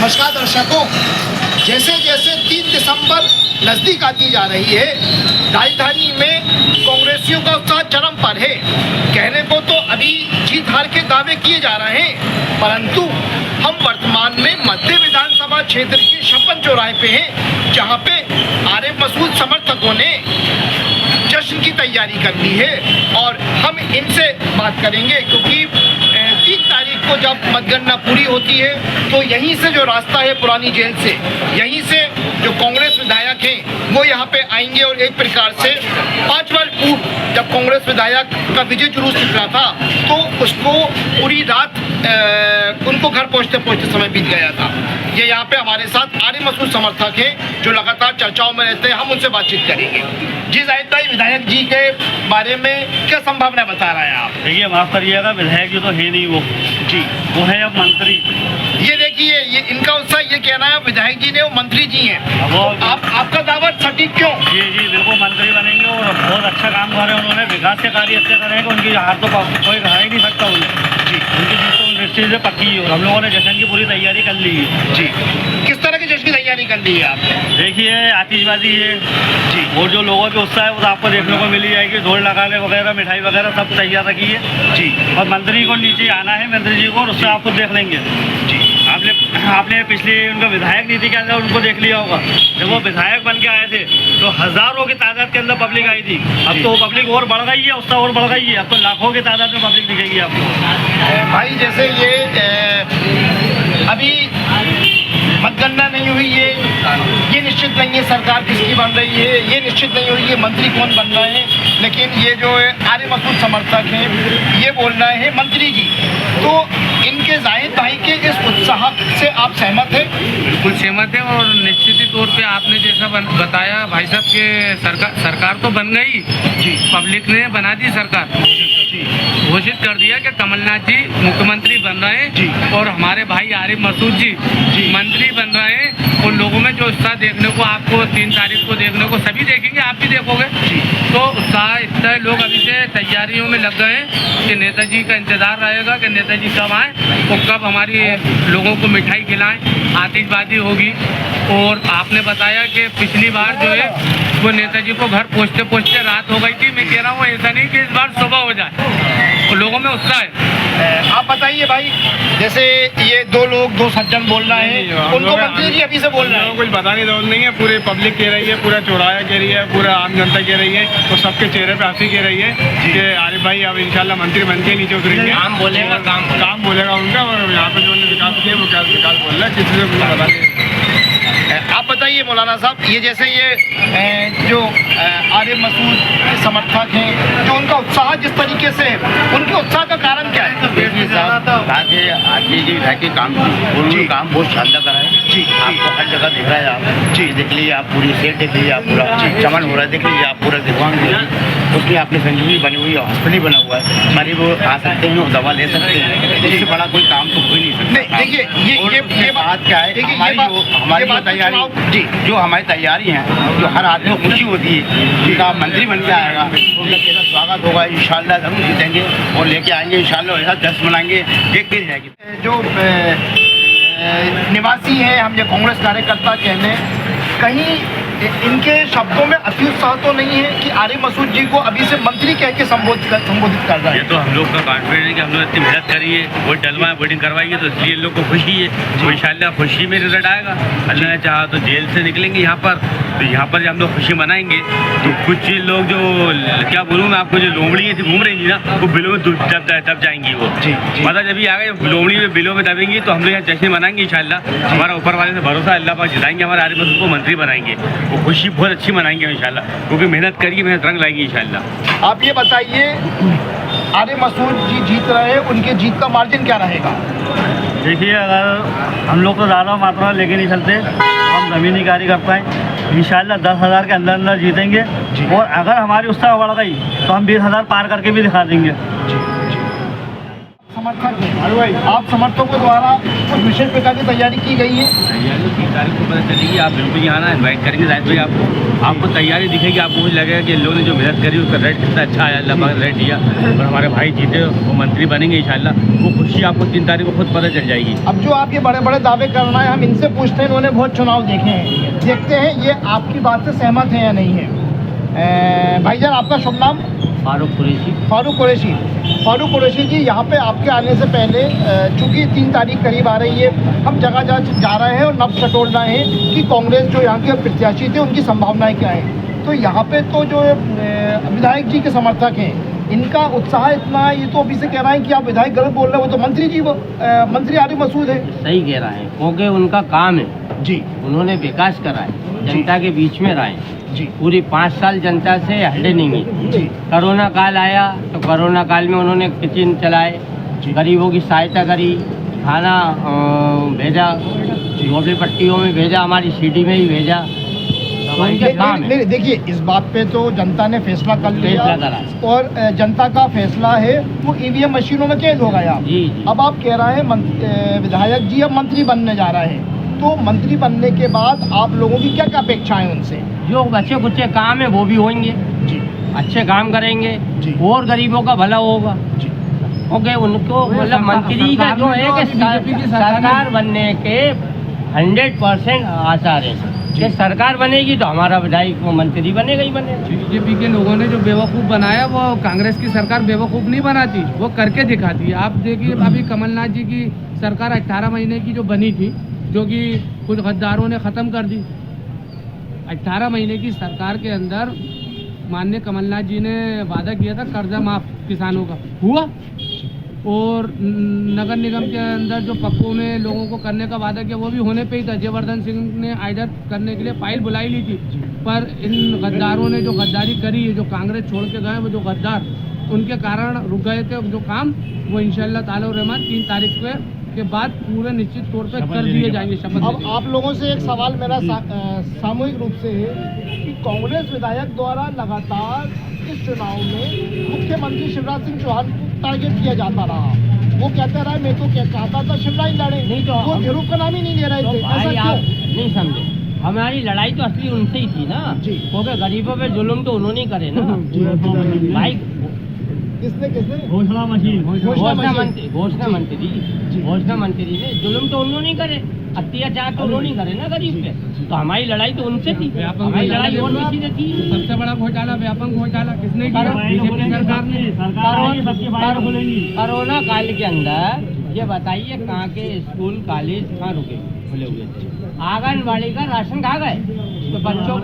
नमस्कार दर्शकों, जैसे जैसे 3 दिसंबर नज़दीक आती जा रही है, राजधानी में कांग्रेसियों का उत्साह चरम पर है। कहने को तो अभी जीत हार के दावे किए जा रहे हैं, परंतु हम वर्तमान में मध्य विधानसभा क्षेत्र के 56 चौराहे पे हैं, जहां पे आरिफ मसूद समर्थकों ने जश्न की तैयारी कर ली है। और हम इनसे बात करेंगे क्योंकि 3 तारीख को जब मतगणना पूरी होती है तो यहीं से जो रास्ता है पुरानी जेल से, यहीं से जो कांग्रेस विधायक हैं वो यहाँ पे आएंगे और एक प्रकार से 5 वर्ष पूर्व जब कांग्रेस विधायक का विजय जुलूस निकला था तो उसको पूरी रात उनको घर पहुँचते पहुँचते समय बीत गया था। ये यहाँ पे हमारे साथ आरिफ मसूद समर्थक हैं जो लगातार चर्चाओं में रहते हैं, हम उनसे बातचीत करेंगे। जी जाहिद भाई, विधायक जी के बारे में क्या संभावना बता रहे हैं आप? देखिए, माफ़ करिएगा, विधायक जी तो है नहीं वो जी, वो है अब मंत्री। ये देखिए, ये इनका उत्साह ये कहना है विधायक जी ने वो मंत्री जी हैं। वो तो आपका दावा सटीक क्यों? जी जी बिल्कुल मंत्री बनेंगे और बहुत अच्छा काम कर रहे हैं उन्होंने, विकास के कार्य अच्छे करेंगे, उनकी हार तो कोई कहा ही नहीं सकता उन्हें जी। उनकी जीत तो निश्चित से पक्की है और हम लोगों ने जश्न की पूरी तैयारी कर ली है जी। किस तरह की जश्न की तैयारी कर ली है आपने? देखिए, आतिशबाजी है जी और जो लोगों के उत्साह है वो तो आपको देखने को मिल जाएगी, ढोल लगाने वगैरह, मिठाई वगैरह सब तैयार रखी है जी। और मंत्री को नीचे आना है, मंत्री जी को, और उससे आपको देख लेंगे जी। आपने पिछले उनका विधायक नीति के अंदर उनको देख लिया होगा, जब वो विधायक बन के आए थे तो हज़ारों की तादाद के अंदर पब्लिक आई थी। अब तो वो पब्लिक और बढ़ गई है, उससे और बढ़ गई है, अब तो लाखों की तादाद में पब्लिक दिखेगी आपको। भाई जैसे ये अभी मतगणना नहीं हुई है, ये निश्चित नहीं है सरकार किसकी बन रही है, ये निश्चित नहीं हुई है मंत्री कौन बन रहे हैं, लेकिन ये जो आरिफ मसूद समर्थक हैं ये बोल रहे हैं मंत्री जी। तो इनके जाहिद भाई के इस उत्साह से आप सहमत हैं? बिल्कुल सहमत है और निश्चित ही तौर पे आपने जैसा बताया भाई साहब के सरकार तो बन गई जी, पब्लिक ने बना दी सरकार, घोषित कर दिया कि कमलनाथ जी मुख्यमंत्री बन रहे हैं जी, और हमारे भाई आरिफ मसूद जी मंत्री बन रहे हैं। और लोगों में जो उत्साह देखने को आपको 3 तारीख को देखने को सभी देखेंगे, आप भी देखोगे जी। तो उत्साह इतना है, लोग अभी से तैयारियों में लग गए हैं कि नेताजी का इंतजार रहेगा कि नेताजी कब आए और कब हमारी लोगों को मिठाई खिलाएं, आतिशबाजी होगी। और आपने बताया कि पिछली बार जो है वो नेताजी को घर पहुँचते पहुँचते रात हो गई थी। मैं कह रहा हूँ ऐसा नहीं कि इस बार सुबह हो जाए, और लोगों में उत्साह है। आप बताइए भाई, जैसे ये 2 सज्जन बोल रहे हैं, उनको मंत्री जी अभी से बोल रहे हैं। कुछ बताने की जरूरत नहीं है, पूरी पब्लिक कह रही है, पूरा चौराहा कह रही है, पूरा आम जनता कह रही है, तो सबके चेहरे पे हंसी कह रही है कि आरिफ भाई अब इंशाल्लाह मंत्री बन के नीचे उतरेंगे। काम बोलेगा, काम बोलेगा उनका, और यहाँ पे जो विकास किया वो क्या विकास बोल रहा है, किसी से मुझे बता नहीं। आप बताइए मौलाना साहब, ये जैसे ये जो आरिफ मसूद के समर्थक हैं, जो उनका उत्साह जिस तरीके से है, उनके उत्साह का कारण क्या है? काम बहुत शानदार करा है जी। आपको हर जगह दिख रहा है, आप जी देख लीजिए, आप पूरी सेट देख लीजिए, आप पूरा चमन हो रहा है, देख लीजिए आप पूरा दिखवान देखिए, उसकी आपने संजीवनी बनी हुई है, हॉस्पिटल बना हुआ है, मरीज वो आ सकते हैं और दवा ले सकते हैं, इससे बड़ा कोई काम तो हो ही नहीं सकता। देखिए ये बात क्या है, हमारी तैयारी जी, जो हमारी तैयारी है, जो हर आदमी को खुशी होती है कि आप मंत्री बन के आएगा, उनका स्वागत होगा, इंशाल्लाह जरूर जीतेंगे और लेके आएंगे, इंशाल्लाह ऐसा जश्न मनाएंगे, एक दिन रहेगी। जो निवासी हैं, हम ये कांग्रेस कार्यकर्ता कहने, कहीं इनके शब्दों में अति उत्साह तो नहीं है कि आरिफ मसूद जी को अभी से मंत्री कह के संबोधित कर रहा है? ये तो हम लोग का कॉन्फिडेंस है कि हम लोग इतनी मेहनत करी है, वोट डलवाए, वोटिंग करवाई है, तो इसलिए इन लोग को खुशी है, तो इंशाल्लाह खुशी में रिजल्ट आएगा। अल्लाह ने चाहा तो जेल से निकलेंगे यहाँ पर, तो यहाँ पर जब हम लोग खुशी मनाएंगे तो कुछ लोग जो क्या बोलूँ मैं आपको, जो लोमड़ी थी घूम रही थी ना, वो बिलों में दब जाएंगी वो जी। मतलब जब भी आ गए लोमड़ी में बिलों में दबेंगी तो हम लोग यहाँ जश्न मनाएंगे इंशाल्लाह। हमारा ऊपर वाले से भरोसा, अल्लाह पाक जिताएंगे, हमारे आरिफ मसूद को मंत्री बनाएंगे, वो खुशी बहुत अच्छी मनाएंगे इंशाल्लाह, क्योंकि मेहनत करिए, मेहनत रंग लाएंगे इंशाल्लाह। आप ये बताइए, आरिफ मसूद जी जीत रहे हैं, उनके जीत का मार्जिन क्या रहेगा? देखिए, अगर हम लोग तो ज़्यादा मात्रा लेके नहीं चलते, हम ज़मीनी कार्य कर पाएँ, इंशाल्लाह 10,000 के अंदर जीतेंगे। और अगर हमारी उत्साह बढ़ गई तो हम 20,000 पार करके भी दिखा देंगे। समर्थक हैं, आप समर्थकों द्वारा कुछ विशेष प्रकार की तैयारी की गई है? तैयारी 3 तारीख को पता चलेगी। आप बिल्कुल यहाँ आना, इन्वाइट करेंगे जाहिद भाई आपको तैयारी दिखेगी। आपको मुझे लगेगा कि लोगों ने जो मेहनत करी उसका रेट कितना अच्छा आया, अल्लाह पाक ने रेट दिया और हमारे भाई जीते, वो मंत्री बनेंगे इंशाल्लाह। वो खुशी आपको 3 तारीख को खुद पता चल जाएगी। अब जो आप ये बड़े बड़े दावे करना है, हम इनसे पूछते हैं, इन्होंने बहुत चुनाव देखे हैं, देखते हैं ये आपकी बात से सहमत है या नहीं है। भाईजान, आपका शुभ नाम? फारूक कुरैशी। फारूक कुरैशी जी, यहाँ पे आपके आने से पहले चूंकि 3 तारीख करीब आ रही है, हम जगह जगह जा रहे हैं और नब्ज टटोल रहे हैं कि कांग्रेस जो यहाँ के प्रत्याशी थे उनकी संभावनाएं क्या हैं। तो यहाँ पे तो जो विधायक जी के समर्थक हैं, इनका उत्साह इतना है, ये तो अभी से कह रहे हैं कि आप विधायक गलत बोल रहे हो, वो तो मंत्री जी, मंत्री आरिफ मसूद है। सही कह रहा है, क्योंकि उनका काम है जी, उन्होंने विकास करा है, जनता के बीच में रहे जी, पूरी 5 साल जनता से हटे नहीं है। जी, कोरोना काल आया तो कोरोना काल में उन्होंने किचन चलाए, गरीबों की सहायता करी, खाना भेजा, झोपड़ी पट्टियों में भेजा, हमारी सिटी में ही भेजा, तो उनके काम है। नहीं, देखिए, इस बात पे तो जनता ने फैसला कर लिया फैसला करा और जनता का फैसला है वो ईवीएम मशीनों में कैद हो गया। जी जी। अब आप कह रहे हैं विधायक जी अब मंत्री बनने जा रहे हैं, तो मंत्री बनने के बाद आप लोगों की क्या क्या अपेक्षाएं उनसे? जो अच्छे कुछ काम है वो भी होंगे जी, अच्छे काम करेंगे जी, और गरीबों का भला होगा। जी, ओके, उनको मतलब मंत्री का जो है कि सरकार बनने के 100% आसार है कि सरकार बनेगी तो हमारा विधायक मंत्री बनेगा ही बनेगा। बीजेपी के लोगों ने जो बेवकूफ़ बनाया वो कांग्रेस की सरकार बेवकूफ़ नहीं बनाती, वो करके दिखाती है। आप देखिए, अभी कमलनाथ जी की सरकार 18 महीने की जो बनी थी, जो कि कुछ गद्दारों ने ख़त्म कर दी। 18 महीने की सरकार के अंदर माननीय कमलनाथ जी ने वादा किया था कर्जा माफ किसानों का, हुआ। और नगर निगम के अंदर जो पक्कों में लोगों को करने का वादा किया वो भी होने पे ही था। जयवर्धन सिंह ने आइडर करने के लिए फाइल बुलाई ली थी, पर इन गद्दारों ने जो गद्दारी करी है, जो कांग्रेस छोड़ के गए वो जो गद्दार, उनके कारण रुक गए थे जो काम, वो इंशाल्लाह ताला और रहमान 3 तारीख के बाद पूरे निश्चित तौर पे कर दिए जाएंगे। शपथ। अब आप लोगों से एक सवाल मेरा सामूहिक रूप से है कि कांग्रेस विधायक द्वारा लगातार इस चुनाव में मुख्यमंत्री शिवराज सिंह चौहान को टारगेट किया जाता रहा। वो कहता रहा मैं तो क्या चाहता था शिवराज लड़े, नहीं तो वो ध्रुव का नाम ही नहीं ले रहे थे। ऐसा भाई आप क्यों? नहीं समझे, हमारी लड़ाई तो असली उनसे ही थी ना, जी। क्योंकि गरीबों पे जुल्म तो उन्होंने ही करे ना भाई। किसने घोषणा मंत्री। घोषणा मंत्री ने जुल्म तो उन्होंने ही करे, अत्याचार तो उन्होंने ही करे ना गरीब पे। तो हमारी लड़ाई तो उनसे थी, हमारी लड़ाई और किसी से थी। सबसे बड़ा घोटाला, व्यापक घोटाला किसने किया? बीजेपी सरकार ने। कोरोना काल के अंदर ये बताइए कहाँ के स्कूल कॉलेज कहाँ रुके खुले हुए थे? आंगनबाड़ी का राशन खा गए, तो बच्चों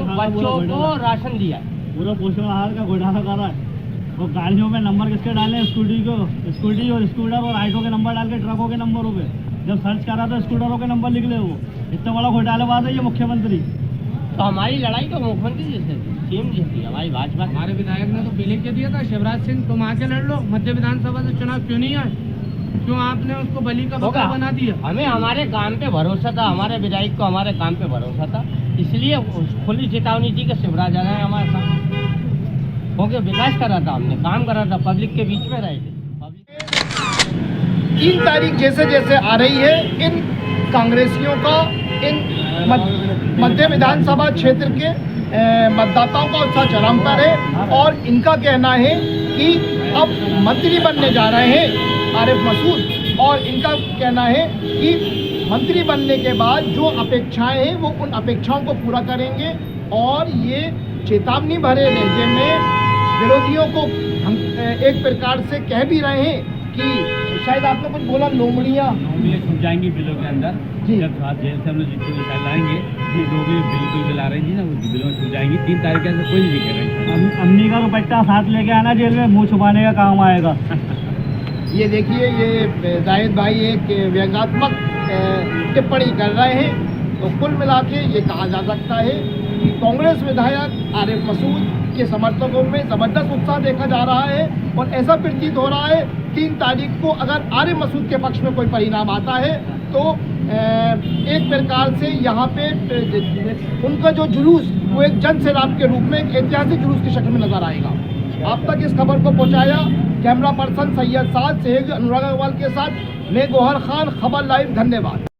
को राशन दिया। पूरा पोषण आहार का घोटाला कर रहा है। वो गाड़ियों में नंबर किसके डाले? स्कूटी और स्कूटर और ऑटो के नंबर डाल के ट्रकों के नंबरों पे जब सर्च करा तो स्कूटरों के नंबर निकले। वो इतना बड़ा घोटालेबाज है ये मुख्यमंत्री। तो हमारी लड़ाई तो मुख्यमंत्री जैसे सेम जैसी हमारी भाजपा। हमारे विधायक ने तो पहले के दिया था, शिवराज सिंह तुम आके लड़ लो, मध्य विधानसभा से चुनाव क्यों नहीं आए? क्यों आपने उसको बलि का बकरा बना दिया? हमें हमारे काम पे भरोसा था, हमारे विधायक को हमारे काम पे भरोसा था, इसलिए खुली चेतावनी थी कि शिवराज आना है हमारे साथ, क्योंकि विकास करा था, हमने काम करा था, पब्लिक के बीच में रहे थे। 3 तारीख जैसे जैसे आ रही है, इन कांग्रेसियों का इन मध्य विधानसभा क्षेत्र के मतदाताओं का उत्साह चरम पर है और इनका कहना है कि अब मंत्री बनने जा रहे हैं आरिफ मसूद, और इनका कहना है कि मंत्री बनने के बाद जो अपेक्षाएं हैं वो उन अपेक्षाओं को पूरा करेंगे। और ये चेतावनी भरे लहजे में विरोधियों को हम एक प्रकार से कह भी रहे हैं कि शायद आपने कुछ बोला, लोमड़ियाँ छूट जाएंगी बिलों के अंदर। जब जेल से हम लोग जितने निकाल लाएंगे बिल आ रही थी ना, वो बिलों में छूट जाएंगी। 3 तारीख से कोई नहीं कह रहे। अम्मी का दुपट्टा साथ लेके आना जेल में, मुंह छुपाने का काम आएगा। ये देखिए, ये जाहिद भाई एक व्यंग्यात्मक टिप्पणी कर रहे हैं। तो कुल मिला के ये कहा जा सकता है कि कांग्रेस विधायक आरिफ मसूद के समर्थकों में ज़बरदस्त उत्साह देखा जा रहा है और ऐसा प्रतीत हो रहा है 3 तारीख को अगर आरिफ मसूद के पक्ष में कोई परिणाम आता है तो एक प्रकार से यहाँ पे उनका जो जुलूस वो एक जन सैलाब के रूप में एक ऐतिहासिक जुलूस की शक्ल में नजर आएगा। आप तक इस खबर को पहुँचाया कैमरा पर्सन सैयद साद सहयोगी अनुराग अग्रवाल के साथ मैं गोहर खान, खबर लाइव, धन्यवाद।